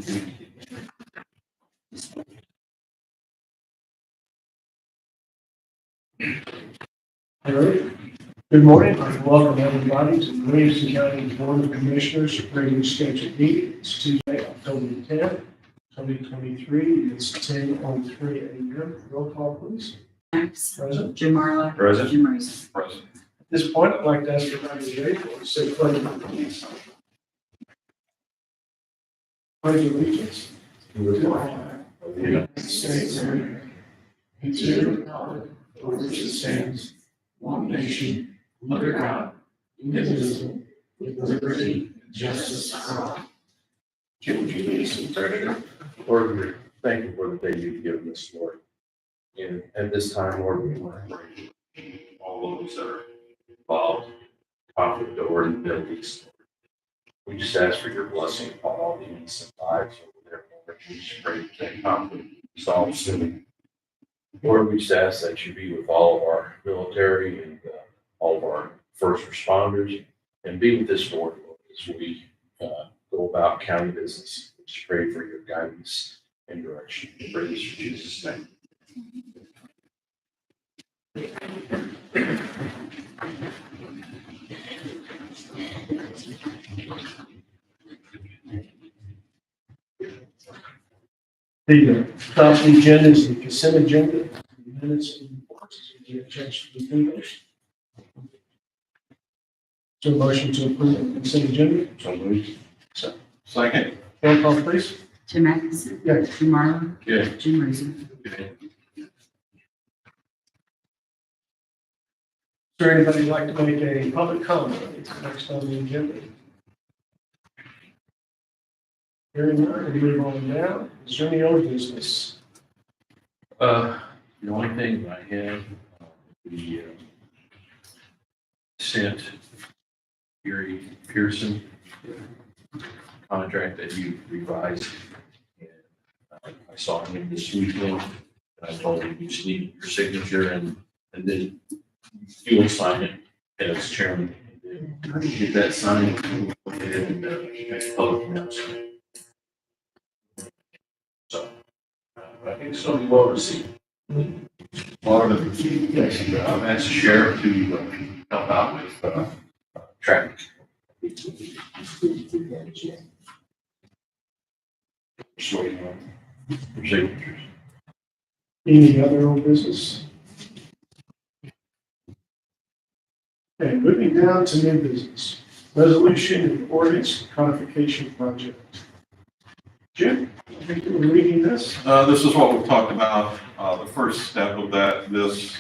All right. Good morning. I welcome everybody to the Williamson County Board of Commissioners regularly scheduled meeting. It's Tuesday, October 10th, 2023. It's 10:03 a.m. Roll call, please. Present. Jim Marlowe. Present. Jim Reason. Present. At this point, I'd like to ask everybody today for a safe pledge of allegiance. Pledge of allegiance to the flag of the United States of America and to the republic for which it stands, one nation, under God, indivisible, with liberty and justice for all. Jim, would you lead us in prayer? Lord, we thank you for the day you've given us, Lord. And at this time, Lord, we want to pray for all those that are involved, conflict over in the Middle East. We just ask for your blessing upon all the innocent lives over there, Lord. We just pray that conflict be resolved soon. Lord, we just ask that you be with all of our military and all of our first responders, and be with this board as we go about county business. We just pray for your guidance and direction. We pray this in Jesus' name. The top of the agenda is the consent agenda, the minutes and reports. If you have a chance to review those. So motion to approve the consent agenda. So moved. Second. Roll call, please. Jim Atkinson. Yes. Jim Marlowe. Yes. Jim Reason. Is there anybody who'd like to make a public comment? It's next on the agenda. Hearing none, we move on now. Is there any old business? The only thing I have, we sent Gary Pearson contract that you revised. And I saw him this weekend, and I told him you just need your signature and then you will sign it as chairman. And then get that signed and make public announcement. So I think it's going to be well received. I've asked the sheriff to help out with traffic. So, for signatures. Any other old business? Okay, moving down to new business. Resolution and ordinance codification project. Jim, I think you were reading this. This is what we've talked about. The first step of this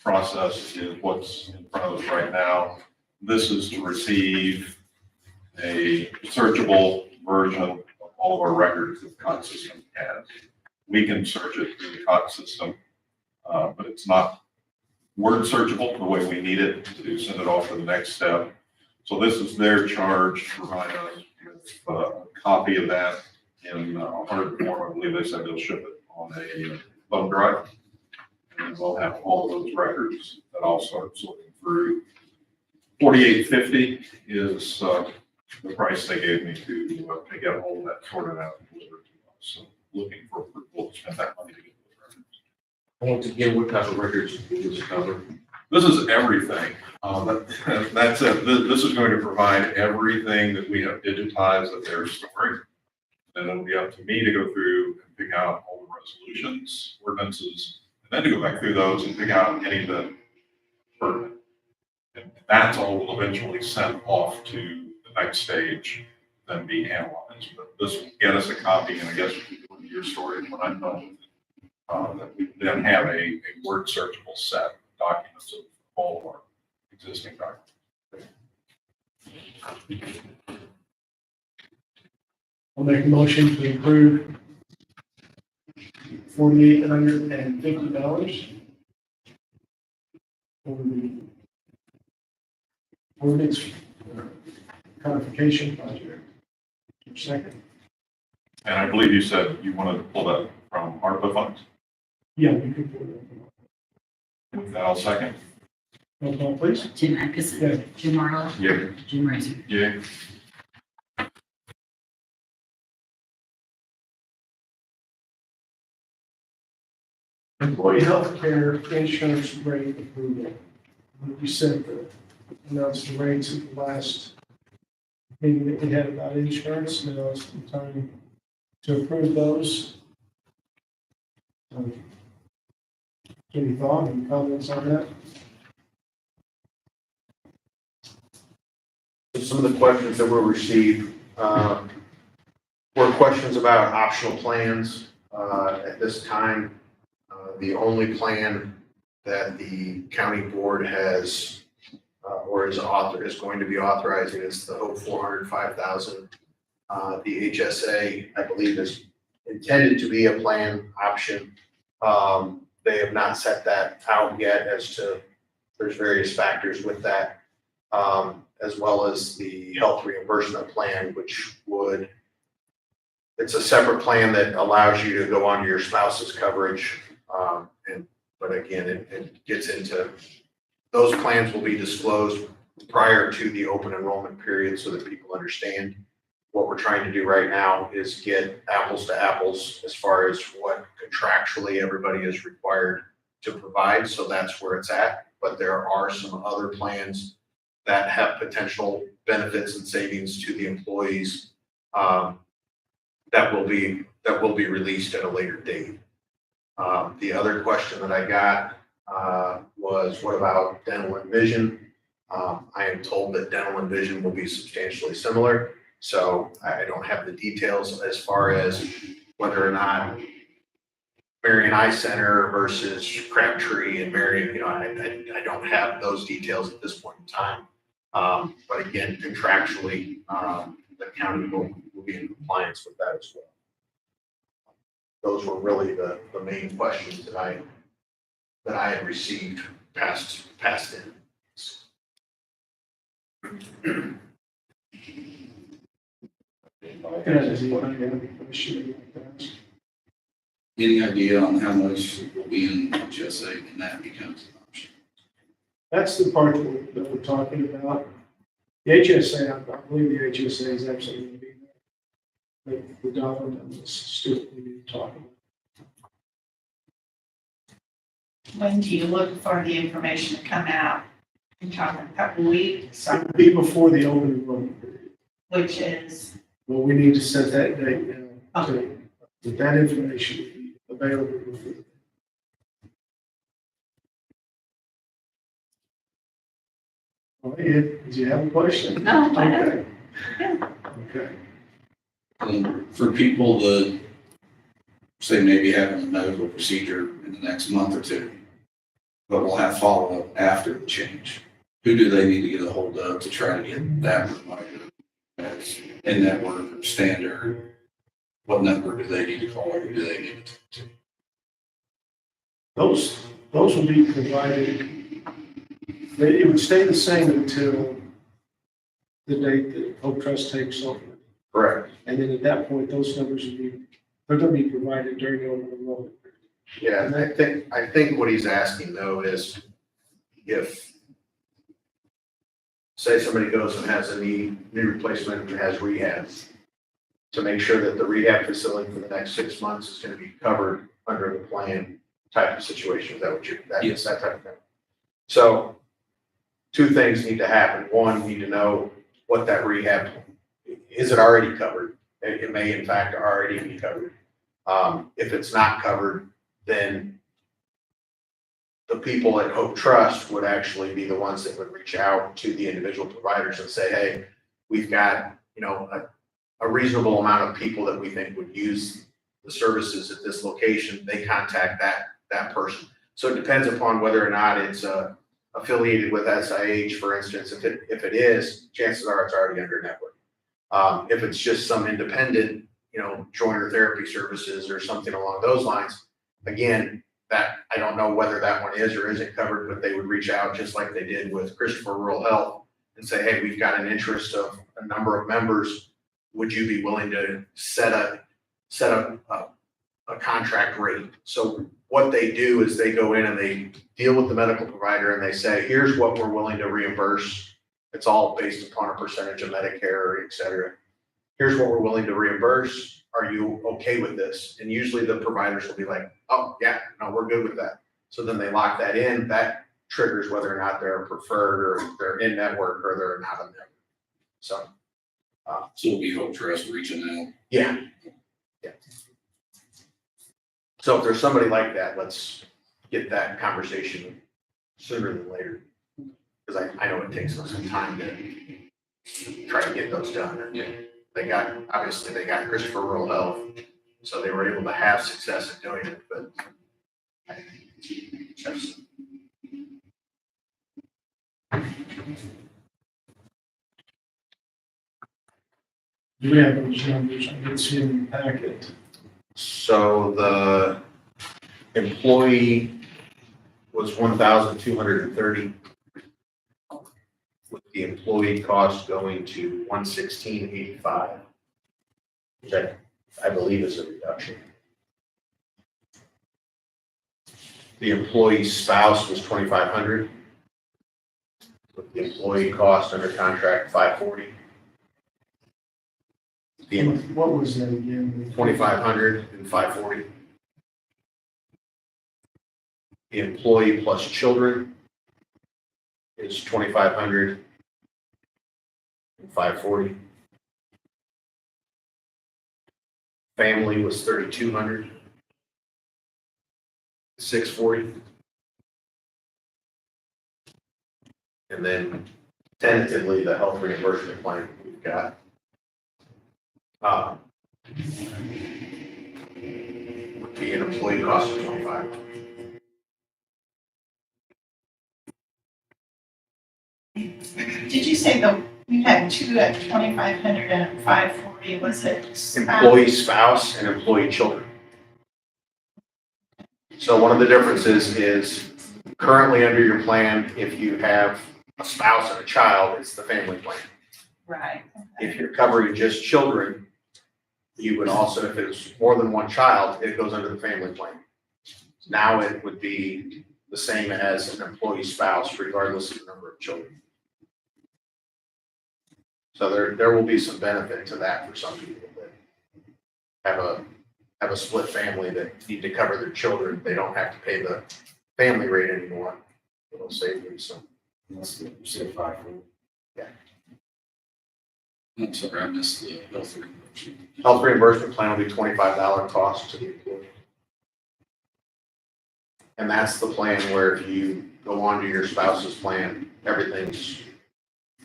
process is what's in front of us right now. This is to receive a searchable version of all of our records that the COT system has. We can search it through the COT system, but it's not word searchable the way we need it to send it off to the next step. So this is their charge to provide us with a copy of that in hard form. I believe they said they'll ship it on a thumb drive. And we'll have all of those records that I'll start sorting through. $48.50 is the price they gave me to get all of that sorted out and delivered to us. So looking for approval to spend that money to get those records. Once again, what type of records does it cover? This is everything. That's it. This is going to provide everything that we have digitized that they're storing. And it'll be up to me to go through and pick out all the resolutions, ordinances, and then to go back through those and pick out any that are pertinent. And that's all will eventually send off to the next stage, then be analyzed. But this will get us a copy, and I guess with your story, when I'm done with it, that we then have a word searchable set of documents of all of our existing documents. I'll make a motion to approve $4,850 for the ordinance codification project. Second. And I believe you said you wanted to pull that from ARPA funds. Yeah, you can put it. With that, I'll second. Roll call, please. Jim Atkinson. Yeah. Jim Marlowe. Yeah. Jim Reason. Yeah. Employee healthcare insurance rate approval. You said that, announced the rates at the last meeting that we had about insurance, now it's the time to approve those. Any thought, any comments on that? Some of the questions that were received were questions about optional plans. At this time, the only plan that the county board has or is going to be authorizing is the Hope 405,000. The HSA, I believe, is intended to be a plan option. They have not set that out yet as to, there's various factors with that. As well as the health reimbursement plan, which would, it's a separate plan that allows you to go onto your spouse's coverage. But again, it gets into, those plans will be disclosed prior to the open enrollment period so that people understand. What we're trying to do right now is get apples to apples as far as what contractually everybody is required to provide. So that's where it's at. But there are some other plans that have potential benefits and savings to the employees that will be released at a later date. The other question that I got was, what about dental and vision? I am told that dental and vision will be substantially similar. So I don't have the details as far as whether or not Marion Eye Center versus Crabtree and Marion, I don't have those details at this point in time. But again, contractually, the county will be in compliance with that as well. Those were really the main questions that I had received passed in. Any idea on how much will be in HSA when that becomes an option? That's the part that we're talking about. The HSA, I believe the HSA is actually going to be there. But the dollar numbers still we need to talk about. When do you look for the information to come out? In a couple weeks, It will be before the open enrollment period. which is, Well, we need to set that date now. So that information will be available before. Well, Ed, do you have a question? No, I don't. Okay. Yeah. Okay. For people that say maybe having a medical procedure in the next month or two, but will have follow-up after the change, who do they need to get a hold of to try to get that provider as in-network or standard? What number do they need to call or who do they need to? Those will be provided. It would stay the same until the date that Hope Trust takes over. Correct. And then at that point, those numbers they're going to be provided during the open enrollment period. Yeah, and I think what he's asking though is if, say somebody goes and has a knee replacement and has rehab, to make sure that the rehab facility for the next 6 months is going to be covered under the plan type of situation. Is that what Yes. that type of thing? So two things need to happen. One, you need to know what that rehab, is it already covered? It may in fact already be covered. If it's not covered, then the people at Hope Trust would actually be the ones that would reach out to the individual providers and say, hey, we've got, a reasonable amount of people that we think would use the services at this location. They contact that person. So it depends upon whether or not it's affiliated with SIH, for instance. If it is, chances are it's already under network. If it's just some independent, Joiner Therapy Services or something along those lines, again, that I don't know whether that one is or isn't covered, but they would reach out just like they did with Christopher Rural Health and say, hey, we've got an interest of a number of members. Would you be willing to set a contract rate? So what they do is they go in and they deal with the medical provider and they say, here's what we're willing to reimburse. It's all based upon a percentage of Medicare, et cetera. Here's what we're willing to reimburse. are you okay with this? And usually the providers will be like, oh, yeah, no, we're good with that. So then they lock that in, that triggers whether or not they're preferred or they're in network or they're not in network. So, So it'll be Hope Trust reaching out. yeah. Yeah. So if there's somebody like that, let's get that conversation sooner than later. Because I know it takes us some time to try to get those done. And Yeah. they got Christopher Rural Health, so they were able to have success in doing it, but that's- Do we have those numbers? I didn't see them in the packet. So the employee was 1,230. With the employee cost going to 116.85. Which I believe is a reduction. The employee spouse was 2,500. With the employee cost under contract 540. The What was that again? 2,500 and 540. The employee plus children is 2,500 and 540. Family was 3,200. 640. And then tentatively, the health reimbursement plan we've got. Would be an employee cost of 25. Did you say you had two at 2,500 and 540, was it? Employee spouse and employee children. So one of the differences is currently under your plan, if you have a spouse and a child, it's the family plan. Right. If you're covering just children, you would also, if it's more than one child, it goes under the family plan. Now it would be the same as an employee spouse regardless of the number of children. So there will be some benefit to that for some people that have a split family that need to cover their children. They don't have to pay the family rate anymore. It'll save them some. You said 540. Yeah. I'm sorry, I missed the health reimbursement. Health reimbursement plan will be $25 cost to the employee. And that's the plan where if you go onto your spouse's plan, everything's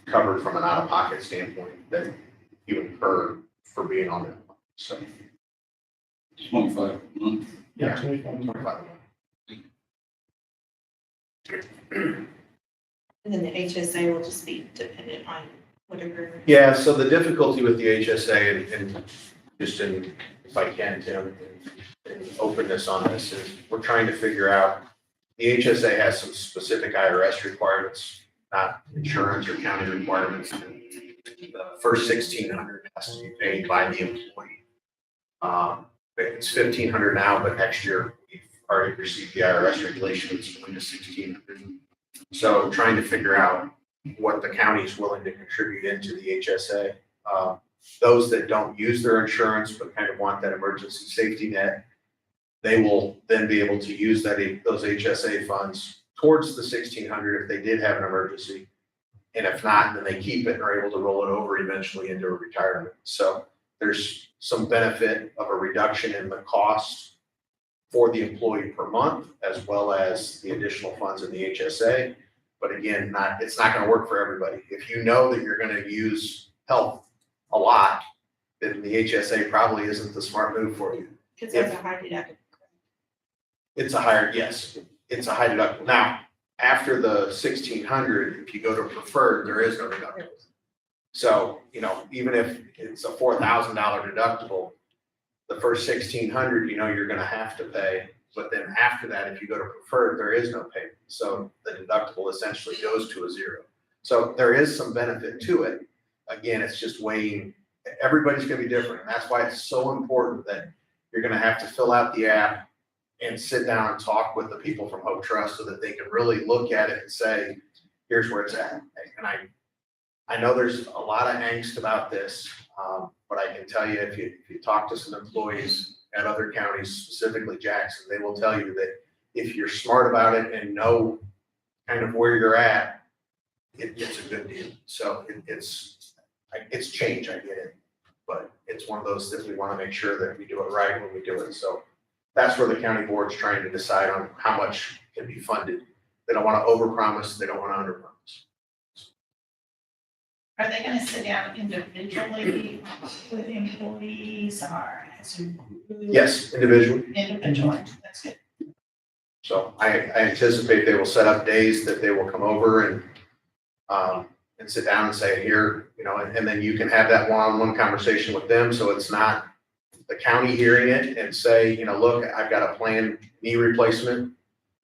covered from an out-of-pocket standpoint that you incur for being on that plan. So, 25 a month. Yeah, 25. 25. And then the HSA will just be dependent on whatever. Yeah, so the difficulty with the HSA and just in, if I can, Tim, and openness on this is we're trying to figure out, the HSA has some specific IRS requirements, not insurance or county requirements. The first 1,600 has to be paid by the employee. It's 1,500 now, but next year we've already received the IRS regulation, it's going to 1,600. So trying to figure out what the county is willing to contribute into the HSA. Those that don't use their insurance but kind of want that emergency safety net, they will then be able to use those HSA funds towards the 1,600 if they did have an emergency. And if not, then they keep it and are able to roll it over eventually into a retirement. So there's some benefit of a reduction in the cost for the employee per month, as well as the additional funds in the HSA. But again, it's not going to work for everybody. If you know that you're going to use health a lot, then the HSA probably isn't the smart move for you. Because there's a high deductible. It's a higher, yes, it's a high deductible. Now, after the 1,600, if you go to preferred, there is no deductible. So, even if it's a $4,000 deductible, the first 1,600, you're gonna have to pay. But then after that, if you go to preferred, there is no payment. So the deductible essentially goes to a zero. So there is some benefit to it. Again, it's just weighing, everybody's gonna be different. And that's why it's so important that you're gonna have to fill out the app and sit down and talk with the people from Hope Trust so that they can really look at it and say, here's where it's at. And I know there's a lot of angst about this, but I can tell you, if you talk to some employees at other counties, specifically Jackson, they will tell you that if you're smart about it and know kind of where you're at, it's a good deal. So it's change, I get it. But it's one of those that we want to make sure that we do it right when we do it. So that's where the county board's trying to decide on how much can be funded. They don't want to overpromise, they don't want to underpromise. Are they gonna sit down individually with employees or as a group? Yes, individually. Individually, that's good. So I anticipate they will set up days that they will come over and sit down and say, here, you know, and then you can have that one-on-one conversation with them. So it's not the county hearing it and say, you know, look, I've got a planned knee replacement,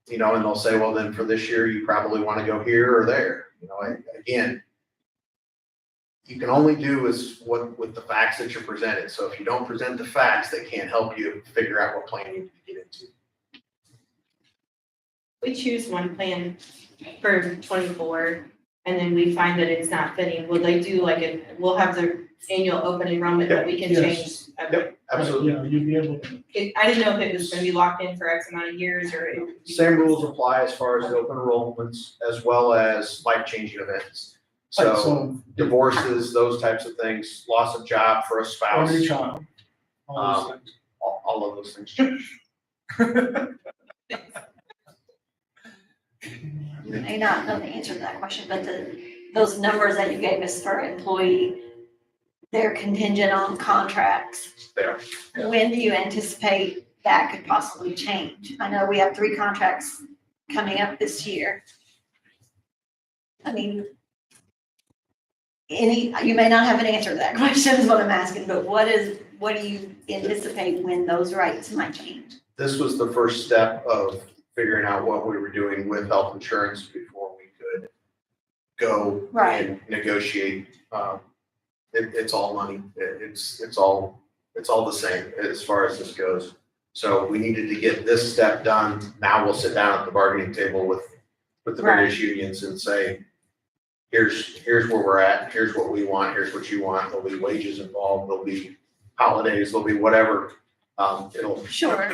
you know, and they'll say, well, then for this year, you probably want to go here or there. You know, again, you can only do is what with the facts that you're presented. So if you don't present the facts, they can't help you figure out what plan you need to get into. We choose one plan for 24, and then we find that it's not fitting. Will they do we'll have the annual open enrollment that we can Yes. change? Okay. Absolutely. Yeah, you'd be able to. I didn't know if it was gonna be locked in for X amount of years or. Same rules apply as far as open enrollments as well as life-changing events. So divorces, those types of things, loss of job for a spouse, Only child. All those things. all of those things. You may not know the answer to that question, but those numbers that you gave us for employee, they're contingent on contracts. They are. Yeah. When do you anticipate that could possibly change? I know we have 3 contracts coming up this year. I mean, you may not have an answer to that question is what I'm asking, but what do you anticipate when those rates might change? This was the first step of figuring out what we were doing with health insurance before we could go Right. and negotiate. It's all money. It's all the same as far as this goes. So we needed to get this step done. Now we'll sit down at the bargaining table with the Right. various unions and say, here's where we're at. Here's what we want. Here's what you want. There'll be wages involved. There'll be holidays. There'll be whatever. Sure.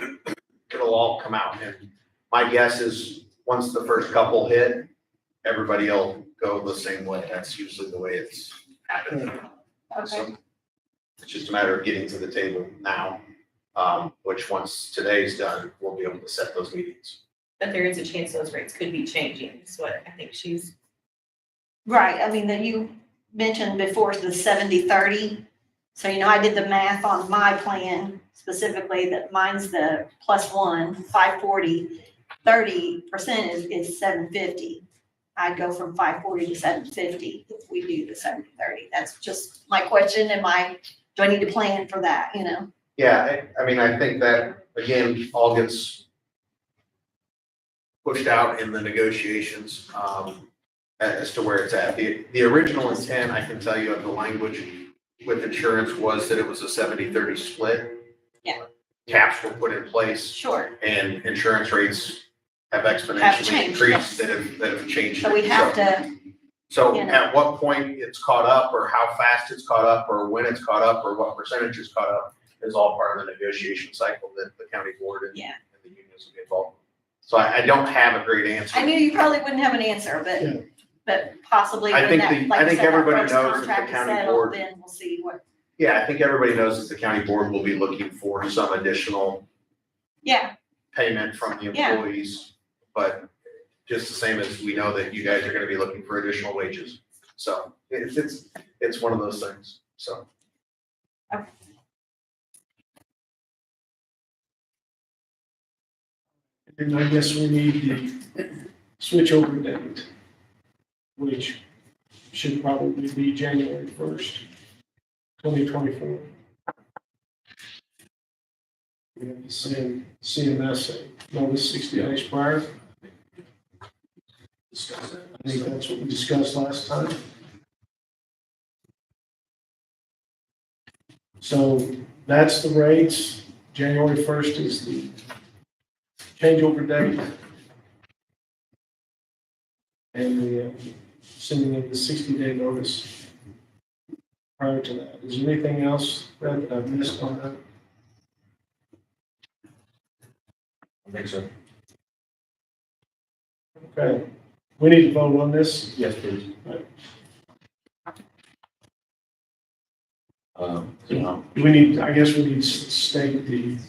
It'll all come out. And my guess is once the first couple hit, everybody will go the same way. That's usually the way it's happened. Okay. So it's just a matter of getting to the table now, which once today's done, we'll be able to set those meetings. But there is a chance those rates could be changing, is what I think she's. Right, I mean, that you mentioned before the 70-30. So, you know, I did the math on my plan specifically that mine's the +1, 540, 30% is 750. I'd go from 540 to 750 if we do the 70-30. That's just my question. Do I need to plan for that, you know? Yeah, I mean, I think that, again, all gets pushed out in the negotiations, as to where it's at. The original intent, I can tell you of the language with insurance was that it was a 70-30 split. Yeah. Caps were put in place Sure. and insurance rates have Have exponentially changed, increased yes. that have changed. So we have to, So you know. at what point it's caught up or how fast it's caught up or when it's caught up or what percentage is caught up is all part of the negotiation cycle that the county board and Yeah. the unions will be involved. So I don't have a great answer. I knew you probably wouldn't have an answer, Yeah. but possibly I when think that, the- like I you think said, that everybody first knows that the contract is county settled, board- then we'll see what, Yeah, I think everybody knows that the county board will be looking for some additional yeah, payment from the Yeah. employees. But just the same as we know that you guys are gonna be looking for additional wages. So it's one of those things, so. And I guess we need the switch over date, which should probably be January 1st, 2024. We have to send CMS a notice 60 days prior. I think that's what we discussed last time. So that's the rates. January 1st is the changeover date. And the sending of the 60-day notice prior to that. Is there anything else that I've missed on that? I think so. Okay, we need to vote on this. Yes, please. We need, I guess we need to state the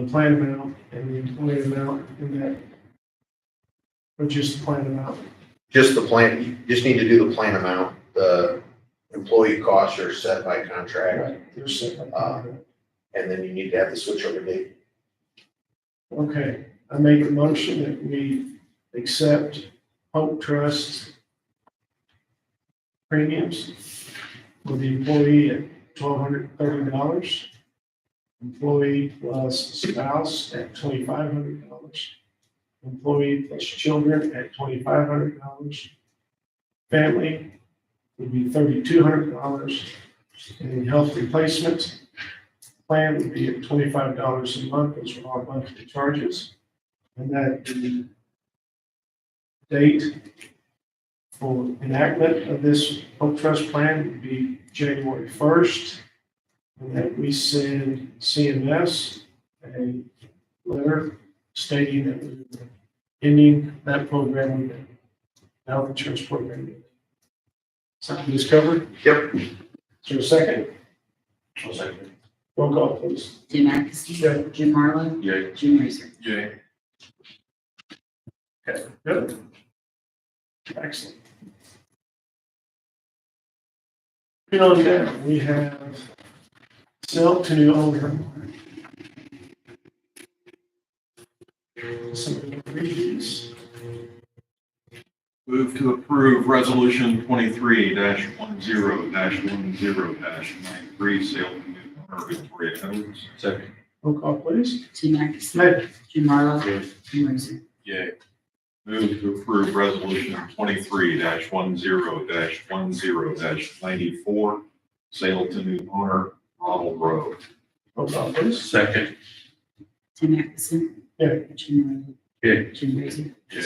plan amount and the employee amount in that. Or just the plan amount. Just the plan, you just need to do the plan amount. The employee costs are set by contract, Right. There's separate. and then you need to have the switchover date. Okay, I make a motion that we accept Hope Trust premiums for the employee at $1,230, employee plus spouse at $2,500, employee plus children at $2,500, family would be $3,200, and health replacement plan would be at $25 a month. Those are all monthly charges. And that the date for enactment of this Hope Trust plan would be January 1st. And that we send CMS a letter stating that we're ending that program, the health insurance program. Something is covered? Yep. Is there a second? I'll second. Roll call, please. Jim Atkinson. Yeah. Jim Marlowe. Yay. Jim Razor. Yay. Okay, good. Excellent. Beyond that, we have sell to new owner. Some of the reasons. Move to approve resolution 23-10-10-93, sale to new owner Victoria Edwards. Second. Roll call, please. Jim Atkinson. Aye. Jim Marlowe. Yay. Jim Razor. Yay. Move to approve resolution 23-10-10-94, sale to new owner Ronald Road. Roll call, please. Second. Jim Atkinson. Yeah. Jim Marlowe. Yay. Jim Razor. Yay.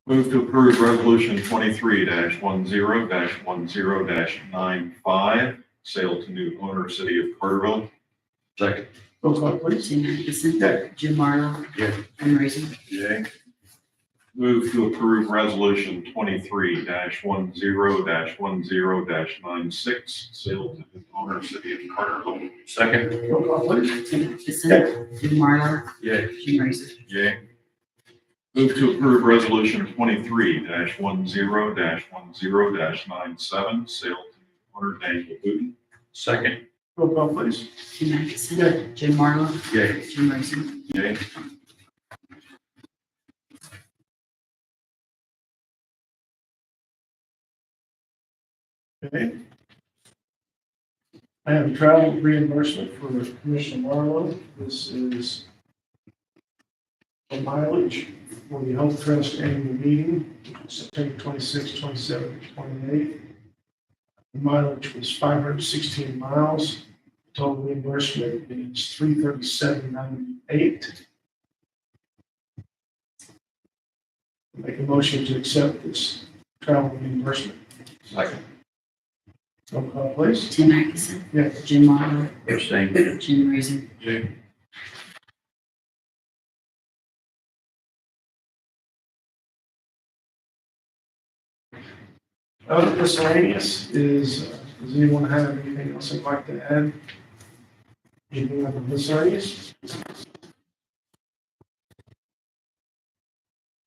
Move to approve resolution 23-10-10-95, sale to new owner City of Carterville. Second. Roll call, please. Jim Atkinson. Yeah. Jim Marlowe. Yeah. Jim Razor. Yay. Move to approve resolution 23-10-10-96, sale to new owner City of Carterville. Second. Roll call, please. Jim Atkinson. Jim Marlowe. Yay. Jim Razor. Yay. Move to approve resolution 23-10-10-97, sale to owner Daniel Wooten. Second. Roll call, please. Jim Atkinson. Yeah. Jim Marlowe. Yay. Jim Razor. Yay. Okay. I have a travel reimbursement for Commissioner Marlowe. This is a mileage for the Health Trust annual meeting, September 26, 27, 28. The mileage was 516 miles. Total reimbursement is $337.98. Make a motion to accept this travel reimbursement. Second. Roll call, please. Tim Atkinson. Yeah. Jim Marlowe. Abstain. Jim Razor. Yay. Other miscellaneous is, does anyone have anything else they'd like to add? Anything other miscellaneous?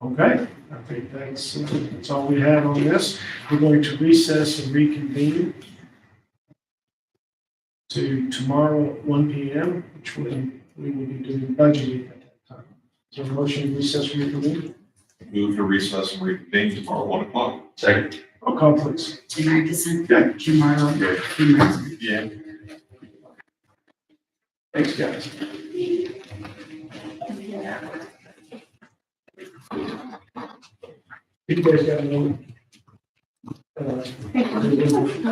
Okay, I think that's all we have on this. We're going to recess and reconvene to tomorrow at 1 p.m., which we will be doing budgeting at that time. So motion to recess and reconvene. Move to recess and reconvene tomorrow, 1 o'clock. Second. Roll call, please. Tim Atkinson. Yeah. Jim Marlowe. Yeah. Jim Razor. Yeah. Thanks, guys. You guys got a little,